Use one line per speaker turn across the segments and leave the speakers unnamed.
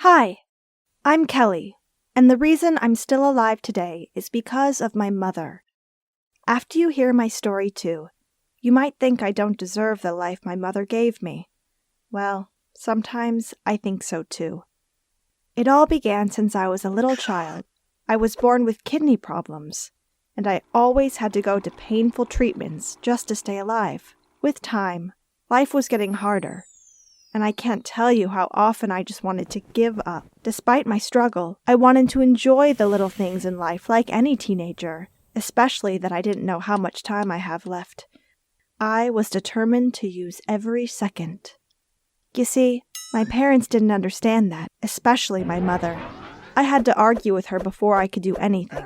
Hi, I'm Kelly, and the reason I'm still alive today is because of my mother. After you hear my story too, you might think I don't deserve the life my mother gave me. Well, sometimes I think so too. It all began since I was a little child. I was born with kidney problems, and I always had to go to painful treatments just to stay alive. With time, life was getting harder, and I can't tell you how often I just wanted to give up. Despite my struggle, I wanted to enjoy the little things in life like any teenager, especially that I didn't know how much time I have left. I was determined to use every second. You see, my parents didn't understand that, especially my mother. I had to argue with her before I could do anything.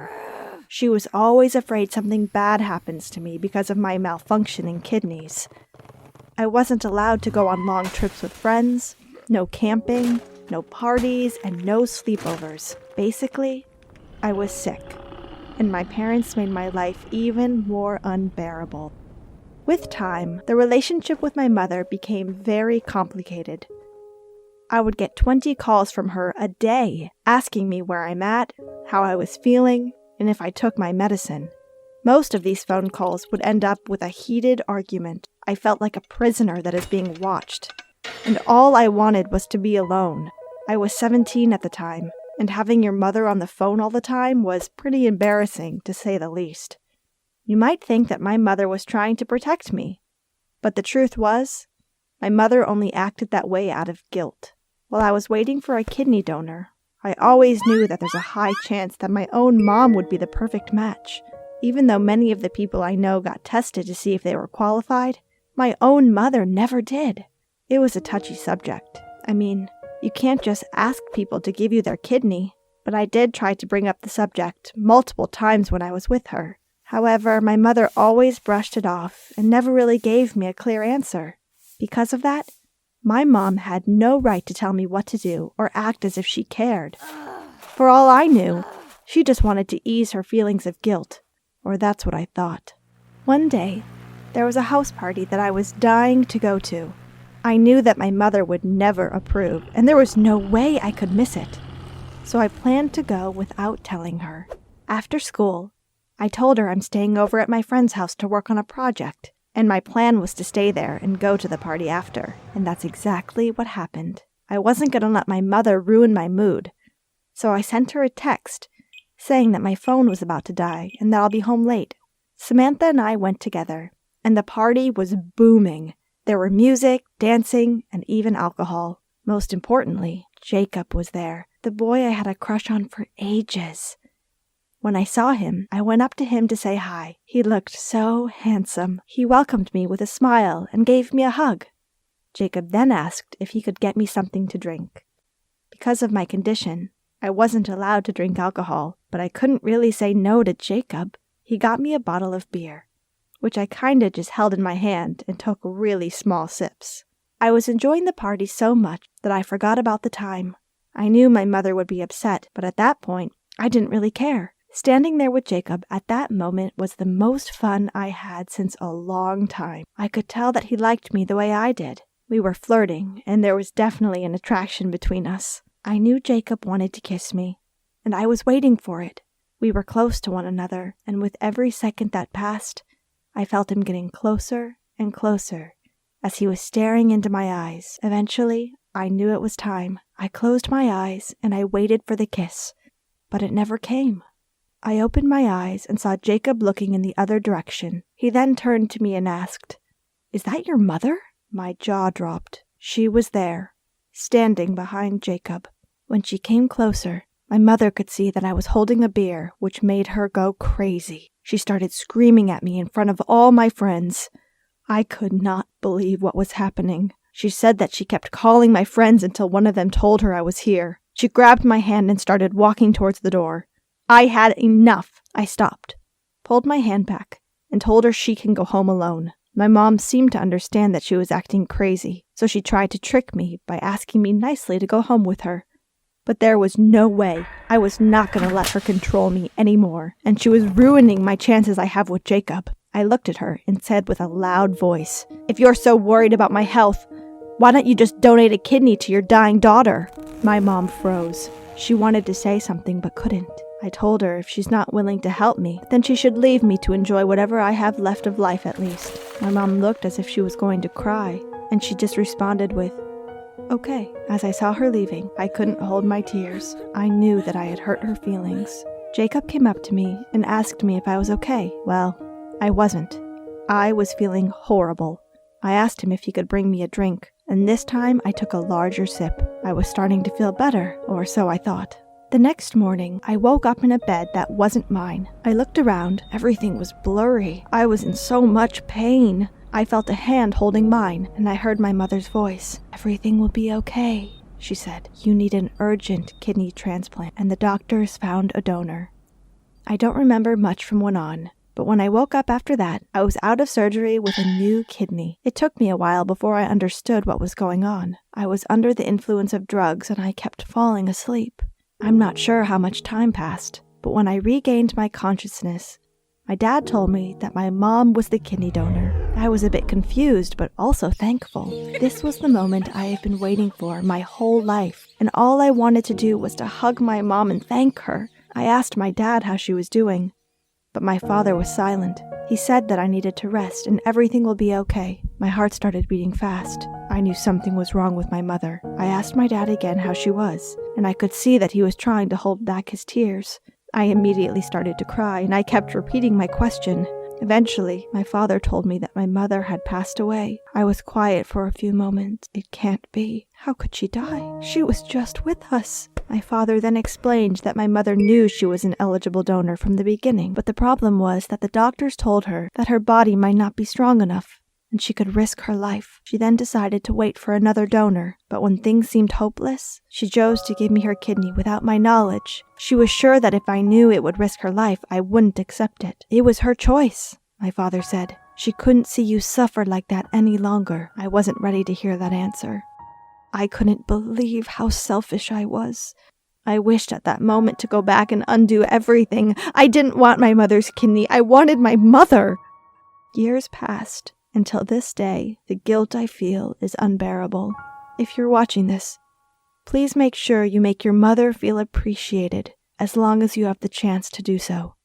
She was always afraid something bad happens to me because of my malfunctioning kidneys. I wasn't allowed to go on long trips with friends, no camping, no parties, and no sleepovers. Basically, I was sick, and my parents made my life even more unbearable. With time, the relationship with my mother became very complicated. I would get 20 calls from her a day, asking me where I'm at, how I was feeling, and if I took my medicine. Most of these phone calls would end up with a heated argument. I felt like a prisoner that is being watched, and all I wanted was to be alone. I was 17 at the time, and having your mother on the phone all the time was pretty embarrassing, to say the least. You might think that my mother was trying to protect me, but the truth was, my mother only acted that way out of guilt. While I was waiting for a kidney donor, I always knew that there's a high chance that my own mom would be the perfect match. Even though many of the people I know got tested to see if they were qualified, my own mother never did. It was a touchy subject. I mean, you can't just ask people to give you their kidney, but I did try to bring up the subject multiple times when I was with her. However, my mother always brushed it off and never really gave me a clear answer. Because of that, my mom had no right to tell me what to do or act as if she cared. For all I knew, she just wanted to ease her feelings of guilt, or that's what I thought. One day, there was a house party that I was dying to go to. I knew that my mother would never approve, and there was no way I could miss it. So I planned to go without telling her. After school, I told her I'm staying over at my friend's house to work on a project, and my plan was to stay there and go to the party after. And that's exactly what happened. I wasn't going to let my mother ruin my mood, so I sent her a text saying that my phone was about to die and that I'll be home late. Samantha and I went together, and the party was booming. There were music, dancing, and even alcohol. Most importantly, Jacob was there, the boy I had a crush on for ages. When I saw him, I went up to him to say hi. He looked so handsome. He welcomed me with a smile and gave me a hug. Jacob then asked if he could get me something to drink. Because of my condition, I wasn't allowed to drink alcohol, but I couldn't really say no to Jacob. He got me a bottle of beer, which I kinda just held in my hand and took really small sips. I was enjoying the party so much that I forgot about the time. I knew my mother would be upset, but at that point, I didn't really care. Standing there with Jacob at that moment was the most fun I had since a long time. I could tell that he liked me the way I did. We were flirting, and there was definitely an attraction between us. I knew Jacob wanted to kiss me, and I was waiting for it. We were close to one another, and with every second that passed, I felt him getting closer and closer as he was staring into my eyes. Eventually, I knew it was time. I closed my eyes, and I waited for the kiss, but it never came. I opened my eyes and saw Jacob looking in the other direction. He then turned to me and asked, "Is that your mother?" My jaw dropped. She was there, standing behind Jacob. When she came closer, my mother could see that I was holding a beer, which made her go crazy. She started screaming at me in front of all my friends. I could not believe what was happening. She said that she kept calling my friends until one of them told her I was here. She grabbed my hand and started walking towards the door. I had enough. I stopped, pulled my hand back, and told her she can go home alone. My mom seemed to understand that she was acting crazy, so she tried to trick me by asking me nicely to go home with her. But there was no way. I was not going to let her control me anymore, and she was ruining my chances I have with Jacob. I looked at her and said with a loud voice, "If you're so worried about my health, Why don't you just donate a kidney to your dying daughter?" My mom froze. She wanted to say something but couldn't. I told her if she's not willing to help me, then she should leave me to enjoy whatever I have left of life at least. My mom looked as if she was going to cry, and she just responded with, "Okay." As I saw her leaving, I couldn't hold my tears. I knew that I had hurt her feelings. Jacob came up to me and asked me if I was okay. Well, I wasn't. I was feeling horrible. I asked him if he could bring me a drink, and this time I took a larger sip. I was starting to feel better, or so I thought. The next morning, I woke up in a bed that wasn't mine. I looked around. Everything was blurry. I was in so much pain. I felt a hand holding mine, and I heard my mother's voice. "Everything will be okay," she said. "You need an urgent kidney transplant, and the doctors found a donor." I don't remember much from when on, but when I woke up after that, I was out of surgery with a new kidney. It took me a while before I understood what was going on. I was under the influence of drugs, and I kept falling asleep. I'm not sure how much time passed, but when I regained my consciousness, my dad told me that my mom was the kidney donor. I was a bit confused, but also thankful. This was the moment I had been waiting for my whole life, and all I wanted to do was to hug my mom and thank her. I asked my dad how she was doing, but my father was silent. He said that I needed to rest and everything will be okay. My heart started beating fast. I knew something was wrong with my mother. I asked my dad again how she was, and I could see that he was trying to hold back his tears. I immediately started to cry, and I kept repeating my question. Eventually, my father told me that my mother had passed away. I was quiet for a few moments. It can't be. How could she die? She was just with us. My father then explained that my mother knew she was an eligible donor from the beginning, but the problem was that the doctors told her that her body might not be strong enough, and she could risk her life. She then decided to wait for another donor, but when things seemed hopeless, she chose to give me her kidney without my knowledge. She was sure that if I knew it would risk her life, I wouldn't accept it. It was her choice, my father said. She couldn't see you suffer like that any longer. I wasn't ready to hear that answer. I couldn't believe how selfish I was. I wished at that moment to go back and undo everything. I didn't want my mother's kidney. I wanted my mother. Years passed. Until this day, the guilt I feel is unbearable. If you're watching this, please make sure you make your mother feel appreciated as long as you have the chance to do so.